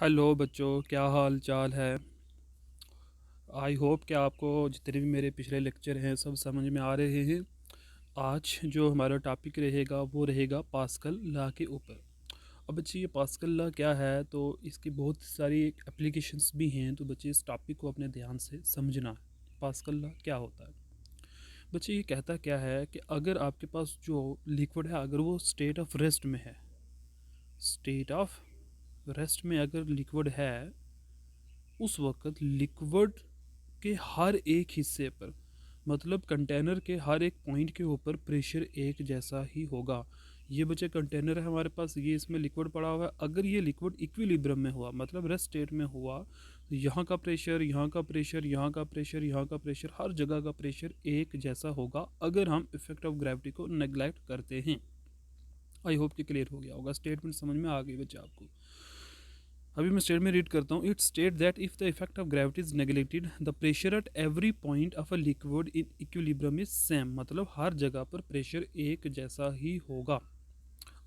Hello बच्चों, क्या हाल चाल है। आई होप कि आपको जितने भी मेरे पिछले लेक्चर हैं सब समझ में आ रहे हैं। आज जो हमारा टॉपिक रहेगा वो रहेगा पास्कल लॉ के ऊपर। अब बच्चे ये पास्कल लॉ क्या है, तो इसकी बहुत सारी एप्लीकेशंस भी हैं, तो बच्चे इस टॉपिक को अपने ध्यान से समझना है। पास्कल लॉ क्या होता है बच्चे, ये कहता क्या है कि अगर आपके पास जो लिक्विड है अगर वो स्टेट ऑफ रेस्ट में है, स्टेट ऑफ रेस्ट में अगर लिक्विड है, उस वक्त लिक्विड के हर एक हिस्से पर, मतलब कंटेनर के हर एक पॉइंट के ऊपर प्रेशर एक जैसा ही होगा। ये बच्चे कंटेनर है हमारे पास, ये इसमें लिक्विड पड़ा हुआ है। अगर ये लिक्विड इक्विलिब्रियम में हुआ, मतलब रेस्ट स्टेट में हुआ, तो यहाँ का प्रेशर, यहाँ का प्रेशर, यहाँ का प्रेशर, यहाँ का प्रेशर, हर जगह का प्रेशर एक जैसा होगा अगर हम इफेक्ट ऑफ ग्रेविटी को नेग्लेक्ट करते हैं। आई होप कि क्लियर हो गया होगा, स्टेटमेंट समझ में आ गई बच्चे आपको। अभी मैं स्टेटमेंट रीड करता हूँ। It state that if the effect of gravity is neglected the pressure at every point of a liquid in equilibrium is same, मतलब हर जगह पर प्रेशर एक जैसा ही होगा।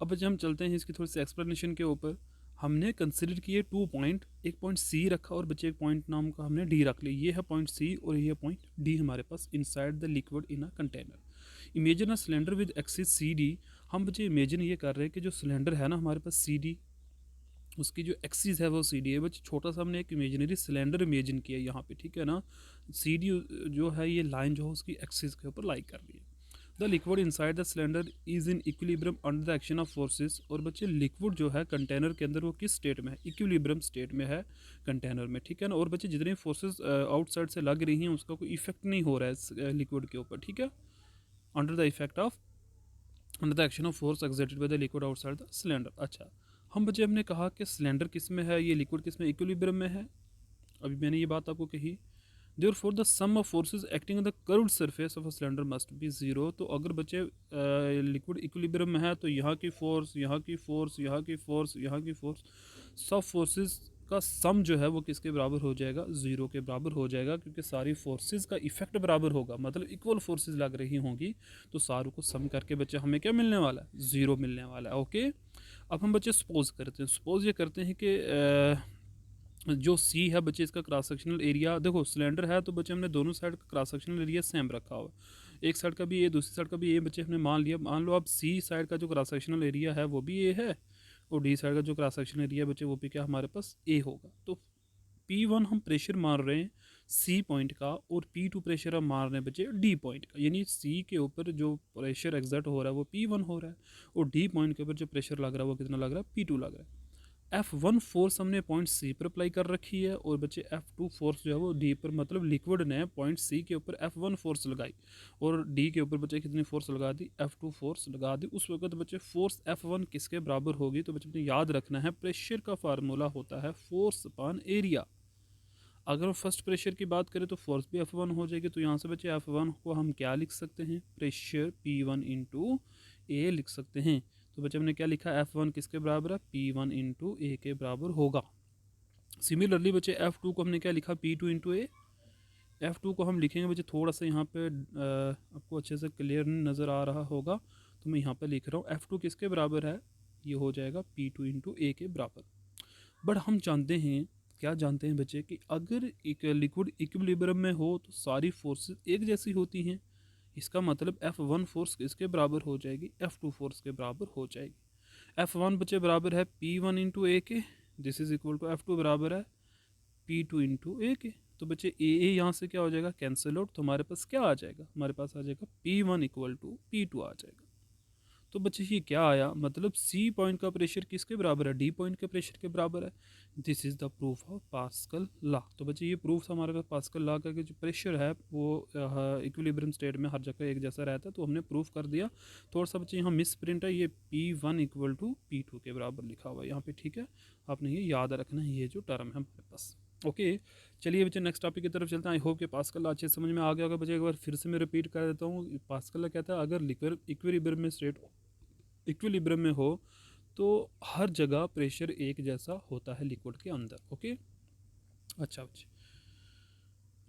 अब जब हम चलते हैं इसकी थोड़ी सी एक्सप्लेनेशन के ऊपर, हमने कंसिडर किए 2 पॉइंट, एक पॉइंट सी रखा और बच्चे एक पॉइंट नाम का हमने डी रख लिया। ये है पॉइंट सी और ये पॉइंट डी हमारे पास inside the liquid in a container. Imagine a cylinder with axis C D. हम बच्चे इमेजिन ये कर रहे हैं कि जो सिलेंडर है ना हमारे पास सी डी, उसकी जो एक्सिस है वो सी डी है। बच्चे छोटा सा हमने एक इमेजिनरी सिलेंडर इमेजिन किया यहाँ पे, ठीक है ना। सी डी जो है ये लाइन जो है उसकी एक्सिस के ऊपर लाई कर रही है। The liquid inside the cylinder is in equilibrium under the action of forces. और बच्चे लिक्विड जो है कंटेनर के अंदर वो किस स्टेट में है, इक्विलिब्रियम स्टेट में है कंटेनर में, ठीक है ना। और बच्चे जितनी फोर्सेस आउटसाइड से लग रही हैं उसका कोई इफेक्ट नहीं हो रहा है लिक्विड के ऊपर, ठीक है। Under the effect of, under the action of force exerted by the liquid outside the cylinder. अच्छा, हम बच्चे हमने कहा कि सिलेंडर किस में है, ये लिक्विड किस में, इक्विलिब्रियम में है। अभी मैंने ये बात आपको कही। Therefore the sum of forces acting on the curved surface of a cylinder must be zero. तो अगर बच्चे लिक्विड इक्विलिब्रियम में है तो यहाँ की फोर्स, यहाँ की फोर्स, यहाँ की फोर्स, यहाँ की फोर्स, सब फोर्सेस का सम जो है वो किसके बराबर हो जाएगा, ज़ीरो के बराबर हो जाएगा, क्योंकि सारी फोर्सेस का इफेक्ट बराबर होगा, मतलब इक्वल फोर्सेस लग रही होंगी। तो सारों को सम करके बच्चे हमें क्या मिलने वाला है, ज़ीरो मिलने वाला है। ओके, अब हम बच्चे सपोज करते हैं, सपोज ये करते हैं कि जो सी है बच्चे इसका क्रॉस सेक्शनल एरिया, देखो सिलेंडर है तो बच्चे हमने दोनों साइड का क्रॉस सेक्शनल एरिया सेम रखा हुआ है। एक साइड का भी ए, दूसरी साइड का भी ए, बच्चे हमने मान लिया। मान लो अब सी साइड का जो क्रॉस सेक्शनल एरिया है वो भी ए है, और डी साइड का जो क्रॉस सेक्शनल एरिया बच्चे वो भी क्या हमारे पास ए होगा। तो P1 हम प्रेशर मार रहे हैं सी पॉइंट का, और P2 प्रेशर हम मार रहे हैं बच्चे डी पॉइंट का, यानी सी के ऊपर जो प्रेशर एग्जर्ट हो रहा है वो P1 हो रहा है, और डी पॉइंट के ऊपर जो प्रेशर लग रहा है वो कितना लग रहा है, P2 लग रहा है। F1 फोर्स हमने पॉइंट सी पर अप्लाई कर रखी है, और बच्चे F2 फोर्स जो है वो डी पर, मतलब लिक्विड ने पॉइंट सी के ऊपर F1 फोर्स लगाई, और डी के ऊपर बच्चे कितनी फोर्स लगा दी, F2 फोर्स लगा दी। उस वक्त बच्चे फोर्स F1 किसके बराबर होगी, तो बच्चे अपने याद रखना है प्रेशर का फार्मूला होता है फोर्स अपॉन एरिया। अगर हम फर्स्ट प्रेशर की बात करें तो फोर्स भी F1 हो जाएगी, तो यहाँ से बच्चे F1 को हम क्या लिख सकते हैं, प्रेशर P1 इंटू ए लिख सकते हैं। तो बच्चे हमने क्या लिखा, F1 किसके बराबर है, P1 इंटू ए के बराबर होगा। सिमिलरली बच्चे F2 को हमने क्या लिखा, P2 इंटू ए। F2 को हम लिखेंगे बच्चे, थोड़ा सा यहाँ पे आपको अच्छे से क्लियर नज़र आ रहा होगा, तो मैं यहाँ पे लिख रहा हूँ F2 किसके बराबर है, ये हो जाएगा P2 इंटू ए के बराबर। बट हम जानते हैं, क्या जानते हैं बच्चे, कि अगर एक लिक्विड इक्विलिब्रियम में हो तो सारी फोर्सेस एक जैसी होती हैं। इसका मतलब F1 फोर्स किसके बराबर हो जाएगी, F2 फोर्स के बराबर हो जाएगी। F1 बच्चे बराबर है P1 इंटू ए के, this is equal to F2 बराबर है P2 इंटू ए के। तो बच्चे ए यहाँ से क्या हो जाएगा, कैंसिल आउट, तो हमारे पास क्या आ जाएगा, हमारे पास आ जाएगा P1 इक्वल टू P2 आ जाएगा। तो बच्चे ये क्या आया, मतलब सी पॉइंट का प्रेशर किसके बराबर है, डी पॉइंट के प्रेशर के बराबर है। This is the proof of pascal law. तो बच्चे ये प्रूफ हमारे पास पास्कल लॉ का कि जो प्रेशर है वो इक्विलिब्रियम स्टेट में हर जगह एक जैसा रहता है, तो हमने प्रूफ कर दिया। थोड़ा सा बच्चे यहाँ मिस प्रिंट है, ये P1 इक्वल टू P2 के बराबर लिखा हुआ है यहाँ पे, ठीक है। आपने ये याद रखना है, ये जो टर्म है हमारे पास। ओके, चलिए बच्चे नेक्स्ट टॉपिक की तरफ चलते हैं। आई होप कि पास्कल लॉ अच्छे समझ में आ गया होगा बच्चे। एक बार फिर से मैं रिपीट कर देता हूँ। पास्कल लॉ कहता है अगर लिक्विड इक्विलिब्रियम में स्टेट इक्विलिब्रियम में हो तो हर जगह प्रेशर एक जैसा होता है लिक्विड के अंदर। ओके, अच्छा बच्चे,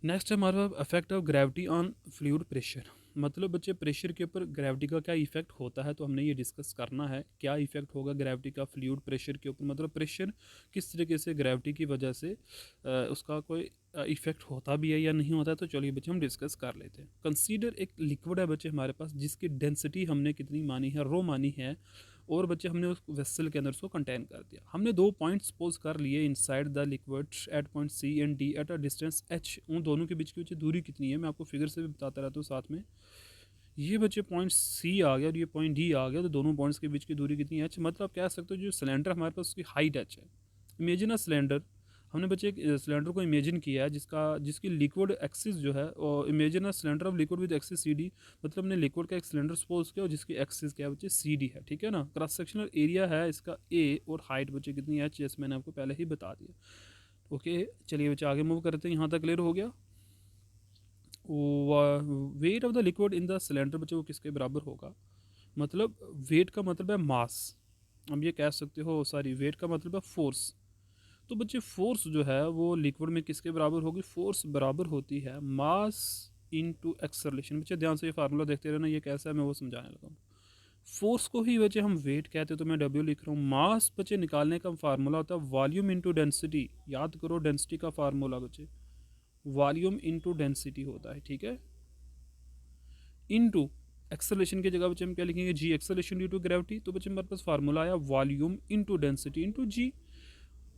नेक्स्ट है हमारे पास effect of gravity on fluid pressure. मतलब बच्चे प्रेशर के ऊपर ग्रेविटी का क्या इफेक्ट होता है, तो हमने ये डिस्कस करना है क्या इफेक्ट होगा ग्रेविटी का फ्लूइड प्रेशर के ऊपर, मतलब प्रेशर किस तरीके से ग्रेविटी की वजह से उसका कोई इफेक्ट होता भी है या नहीं होता है। तो चलिए बच्चे हम डिस्कस कर लेते हैं। कंसीडर एक लिक्विड है बच्चे हमारे पास जिसकी डेंसिटी हमने कितनी मानी है, रो मानी है, और बच्चे हमने उस वेसल के अंदर उसको कंटेन कर दिया। हमने 2 पॉइंट सपोज कर लिए inside the liquid at point C and D at a distance H. उन दोनों के बीच की बच्चे दूरी कितनी है, मैं आपको फिगर से भी बताता रहता हूँ साथ में। ये बच्चे पॉइंट सी आ गया और ये पॉइंट डी आ गया, तो दोनों पॉइंट्स के बीच की दूरी कितनी है, एच। मतलब कह सकते हो जो सिलेंडर हमारे पास उसकी हाइट एच है। इमेजिन अ सिलेंडर, हमने बच्चे एक सिलेंडर को इमेजिन किया है जिसकी लिक्विड एक्सिस जो है, और imagine a cylinder of liquid with axis C D. मतलब हमने लिक्विड का एक सिलेंडर सपोज किया और जिसकी एक्सिस क्या है बच्चे सी डी है, ठीक है ना। क्रॉस सेक्शनल एरिया है इसका ए, और हाइट बच्चे कितनी है, एच, मैंने आपको पहले ही बता दिया। ओके चलिए बच्चे आगे मूव करते हैं। यहाँ तक क्लियर हो गया। Weight of the liquid in the cylinder बच्चे वो किसके बराबर होगा, मतलब वेट का मतलब है मास। अब ये कह सकते हो सॉरी, वेट का मतलब है फोर्स। तो बच्चे फोर्स जो है वो लिक्विड में किसके बराबर होगी, फोर्स बराबर होती है मास इनटू एक्सेलरेशन। बच्चे ध्यान से ये फार्मूला देखते रहना, ये कैसा है मैं वो समझाने लगा हूँ। फोर्स को ही बच्चे हम वेट कहते हैं, तो मैं डब्ल्यू लिख रहा हूँ। मास बच्चे निकालने का फार्मूला होता है वॉल्यूम इनटू डेंसिटी। याद करो डेंसिटी का फार्मूला बच्चे वॉल्यूम इनटू डेंसिटी होता है, ठीक है। इनटू एक्सेलरेशन की जगह बच्चे हम क्या लिखेंगे, जी, एक्सेलरेशन ड्यू टू ग्रेविटी। तो बच्चे हमारे पास फार्मूला आया वॉल्यूम इनटू डेंसिटी इनटू जी।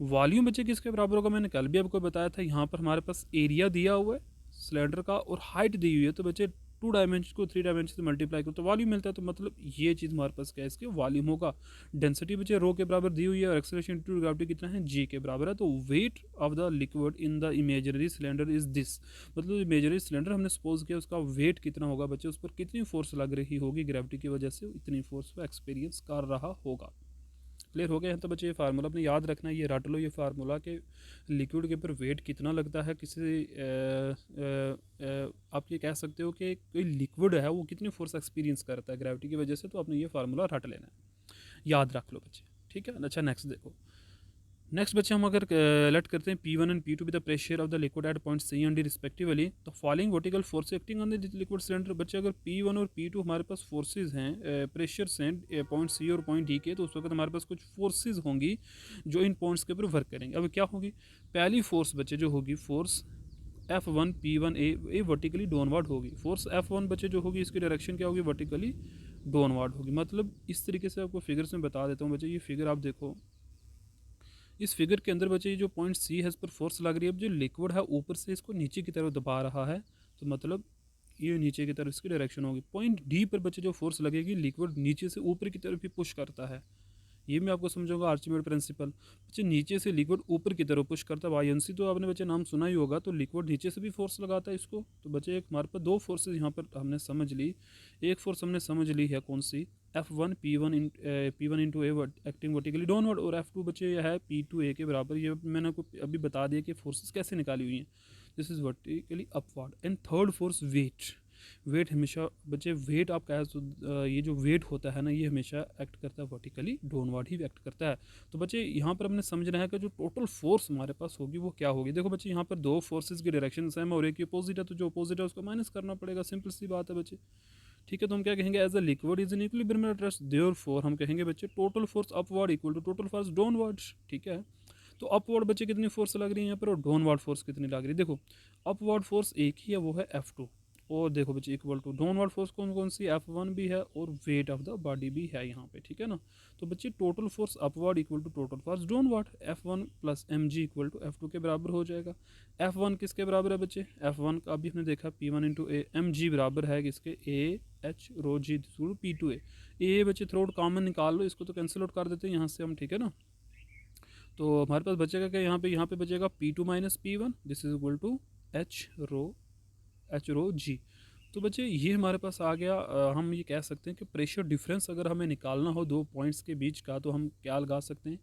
वॉल्यूम बच्चे किसके बराबर होगा, मैंने कल भी आपको बताया था। यहाँ पर हमारे पास एरिया दिया हुआ है सिलेंडर का और हाइट दी हुई है, तो बच्चे 2 डायमेंशन को 3 डायमेंशन से मल्टीप्लाई करो तो वॉल्यूम मिलता है। तो मतलब ये चीज़ हमारे पास क्या है, इसके वॉल्यूम होगा। डेंसिटी बच्चे रो के बराबर दी हुई है और एक्सेलरेशन टू ग्रेविटी कितना है, जी के बराबर है। तो weight of the liquid in the imaginary cylinder is this. मतलब इमेजनरी सिलेंडर हमने सपोज किया, उसका वेट कितना होगा बच्चे, उस पर कितनी फोर्स लग रही होगी ग्रेविटी की वजह से, इतनी फोर्स वो एक्सपीरियंस कर रहा होगा। क्लियर हो गया है। तो बच्चे ये फार्मूला अपने याद रखना है, ये रट लो ये फार्मूला कि लिक्विड के ऊपर वेट कितना लगता है किसी आप ये कह सकते हो कि कोई लिक्विड है वो कितनी फोर्स एक्सपीरियंस करता है ग्रेविटी की वजह से। तो आपने ये फार्मूला रट लेना है, याद रख लो बच्चे, ठीक है। अच्छा नेक्स्ट देखो। नेक्स्ट बच्चे हम अगर लेट करते हैं P1 and P2 be the pressure of the liquid at point C and D respectively, तो following vertical force acting on the liquid cylinder. बच्चे अगर P1 और P2 हमारे पास फोर्सेज हैं, प्रेशर्स हैं पॉइंट सी और पॉइंट डी के, तो उस वक्त हमारे पास कुछ फोर्सेज होंगी जो इन पॉइंट्स के ऊपर वर्क करेंगे। अब क्या होगी, पहली फोर्स बच्चे जो होगी फोर्स F1 P1 ए वर्टिकली डाउनवर्ड होगी। फोर्स F1 बच्चे जो होगी इसकी डायरेक्शन क्या होगी, वर्टिकली डाउनवर्ड होगी। मतलब इस तरीके से आपको फिगर्स में बता देता हूँ बच्चे। ये फिगर आप देखो, इस फिगर के अंदर बच्चे जो पॉइंट सी है इस पर फोर्स लग रही है। अब जो लिक्विड है ऊपर से इसको नीचे की तरफ दबा रहा है, तो मतलब ये नीचे की तरफ इसकी डायरेक्शन होगी। पॉइंट डी पर बच्चे जो फोर्स लगेगी, लिक्विड नीचे से ऊपर की तरफ ही पुश करता है। ये मैं आपको समझाऊंगा आर्चिमेड प्रिंसिपल। बच्चे नीचे से लिक्विड ऊपर की तरफ पुश करता है, वाईएनसी तो आपने बच्चे नाम सुना ही होगा। तो लिक्विड नीचे से भी फोर्स लगाता है इसको। तो बच्चे एक हमारे पास 2 फोर्सेज यहाँ पर हमने समझ ली। एक फोर्स हमने समझ ली है कौन सी, F1 P1 इंटू ए एक्टिंग वर्टिकली डाउनवर्ड, और F2 बच्चे यह है P2 ए के बराबर। ये मैंने आपको अभी बता दिया कि फोर्सेस कैसे निकाली हुई हैं। This is vertically upward. And third force weight. Weight हमेशा बच्चे वेट आप कह ये जो वेट होता है ना, ये हमेशा एक्ट करता है वर्टिकली डाउनवर्ड ही एक्ट करता है। तो बच्चे यहाँ पर हमने समझना है कि जो टोटल फोर्स हमारे पास होगी वो क्या होगी। देखो बच्चे यहाँ पर 2 फोर्सेज की डायरेक्शन सेम और एक की अपोजिट है, तो जो अपोजिट है उसको माइनस करना पड़ेगा, सिंपल सी बात है बच्चे, ठीक है। तो हम क्या कहेंगे, as a liquid is in equilibrium at rest, therefore हम कहेंगे बच्चे total force upward equal to total force downward, ठीक है। तो अपवर्ड बच्चे कितनी फोर्स लग रही है यहाँ पर, और डाउनवर्ड फोर्स कितनी लग रही है। देखो अपवर्ड फोर्स एक ही है, वो है F2, और देखो बच्चे इक्वल टू डाउनवर्ड फोर्स कौन कौन सी, F1 भी है और वेट ऑफ द बॉडी भी है यहाँ पे, ठीक है ना। तो बच्चे total force upward equal to total force downward, F1 plus mg equal to F2 के बराबर हो जाएगा। F1 किसके बराबर है बच्चे, F1 का अभी हमने देखा P1 इंटू ए, mg बराबर है किसके, A H rho ji P2 ए बच्चे थ्रोड कॉमन निकाल लो, इसको तो कैंसिल आउट कर देते हैं यहाँ से हम, ठीक है ना। तो हमारे पास बचेगा क्या, यहाँ पे बचेगा P2 minus P1, this is equal to H rho G. तो बच्चे ये हमारे पास आ गया। हम ये कह सकते हैं कि प्रेशर डिफरेंस अगर हमें निकालना हो 2 पॉइंट्स के बीच का, तो हम क्या लगा सकते हैं,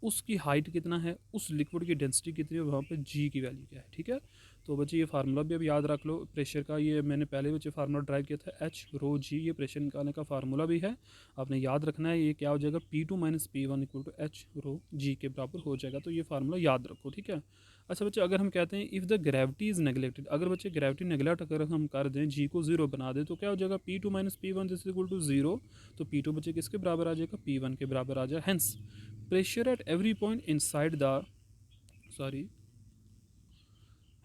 उसकी हाइट कितना है, उस लिक्विड की डेंसिटी कितनी है, वहाँ पे जी की वैल्यू क्या है, ठीक है। तो बच्चे ये फार्मूला भी अब याद रख लो प्रेशर का। ये मैंने पहले बच्चे फार्मूला ड्राइव किया था, एच रो जी, ये प्रेशर निकालने का फार्मूला भी है, आपने याद रखना है। ये क्या हो जाएगा, P2 minus P1 equal to H rho G के बराबर हो जाएगा। तो ये फार्मूला याद रखो, ठीक है। अच्छा बच्चे, अगर हम कहते हैं if the gravity is neglected, अगर बच्चे ग्रेविटी नेगलेक्ट अगर हम कर दें, जी को ज़ीरो बना दें, तो क्या हो जाएगा, P2 minus P1 this equal to zero. तो P2 बच्चे किसके बराबर आ जाएगा, P1 के बराबर आ जाएगा। Hence pressure at every point inside the sorry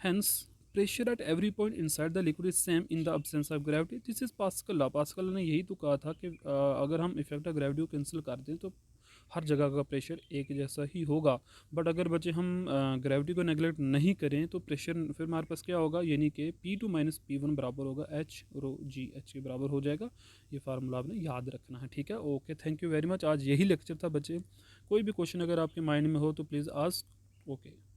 Hence, pressure at every point inside the liquid is same in the absence of gravity. This is Pascal law. Pascal ने यही तो कहा था कि अगर हम इफेक्ट ऑफ ग्रेविटी को cancel कर दें तो हर जगह का प्रेशर एक जैसा ही होगा। बट अगर बच्चे हम ग्रेविटी को नेगलेक्ट नहीं करें तो प्रेशर फिर हमारे पास क्या होगा, यानी कि P2 माइनस P1 बराबर होगा H रो जी एच के बराबर हो जाएगा। ये फार्मूला आपने याद रखना है, ठीक है। Okay, thank you very much. आज यही लेक्चर था बच्चे। कोई भी क्वेश्चन अगर आपके माइंड में हो तो प्लीज़ आस्क। ओके।